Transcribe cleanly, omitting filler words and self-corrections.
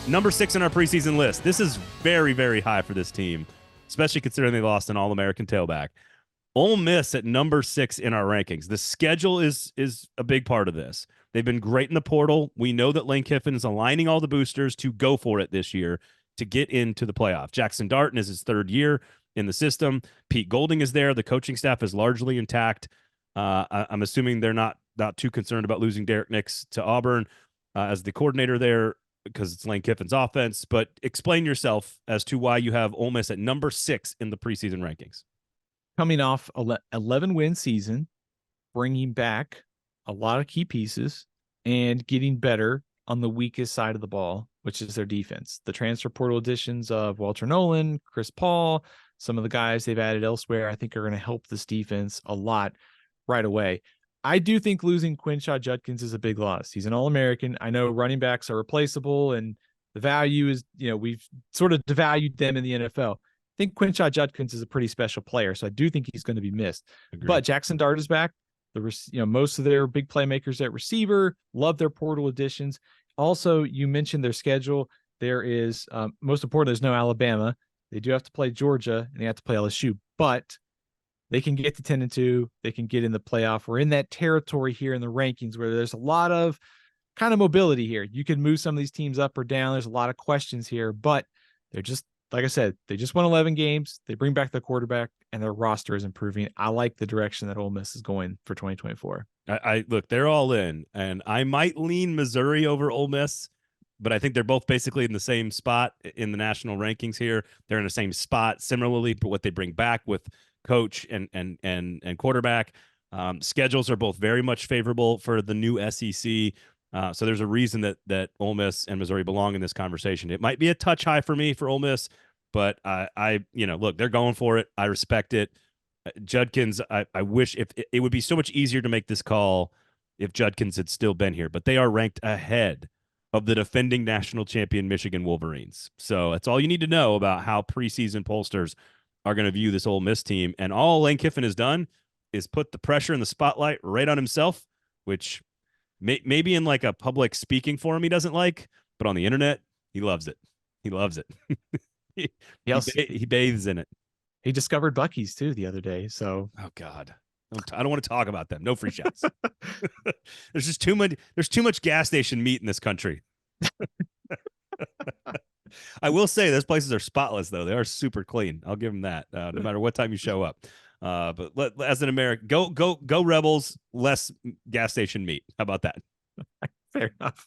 Number 6 in our preseason list. This is very, very high for this team, especially considering they lost an All-American tailback. Ole Miss at number 6 in our rankings. The schedule is a big part of this. They've been great in the portal. We know that Lane Kiffin is aligning all the boosters to go for it this year to get into the playoff. Jaxson Dart is his 3rd year in the system. Pete Golding is there. The coaching staff is largely intact. I'm assuming they're not too concerned about losing Derek Nix to Auburn as the coordinator there, because it's Lane Kiffin's offense. But explain yourself as to why you have Ole Miss at number 6 in the preseason rankings. Coming off 11-win season, bringing back a lot of key pieces and getting better on the weakest side of the ball, which is their defense. The transfer portal additions of Walter Nolan, Chris Paul, some of the guys they've added elsewhere, I think are going to help this defense a lot right away. I do think losing Quinshot Judkins is a big loss. He's an All-American. I know running backs are replaceable, and the value is, we've sort of devalued them in the NFL. I think Quinshot Judkins is a pretty special player, so I do think he's going to be missed. Agreed. But Jaxson Dart is back. Most of their big playmakers at receiver, love their portal additions. Also, you mentioned their schedule. There is, most important, there's no Alabama. They do have to play Georgia, and they have to play LSU, but they can get to 10-2. They can get in the playoff. We're in that territory here in the rankings where there's a lot of kind of mobility here. You can move some of these teams up or down. There's a lot of questions here, but they're just, like I said, they just won 11 games. They bring back their quarterback, and their roster is improving. I like the direction that Ole Miss is going for 2024. I look, they're all in, and I might lean Missouri over Ole Miss, but I think they're both basically in the same spot in the national rankings here. They're in the same spot similarly, but what they bring back with coach and quarterback. Schedules are both very much favorable for the new SEC. So there's a reason that Ole Miss and Missouri belong in this conversation. It might be a touch high for me for Ole Miss, but look, they're going for it. I respect it. Judkins, I wish if it would be so much easier to make this call if Judkins had still been here, but they are ranked ahead of the defending national champion Michigan Wolverines. So that's all you need to know about how preseason pollsters are going to view this Ole Miss team. And all Lane Kiffin has done is put the pressure and the spotlight right on himself, which maybe in like a public speaking forum he doesn't like, but on the internet, he loves it. He loves it. he bathes in it. He discovered Buc-ee's too the other day. So, oh God, I don't want to talk about them. No free shots. There's just too much. There's too much gas station meat in this country. I will say those places are spotless, though. They are super clean. I'll give them that, no matter what time you show up. But as an American, go Rebels, less gas station meat. How about that? Fair enough.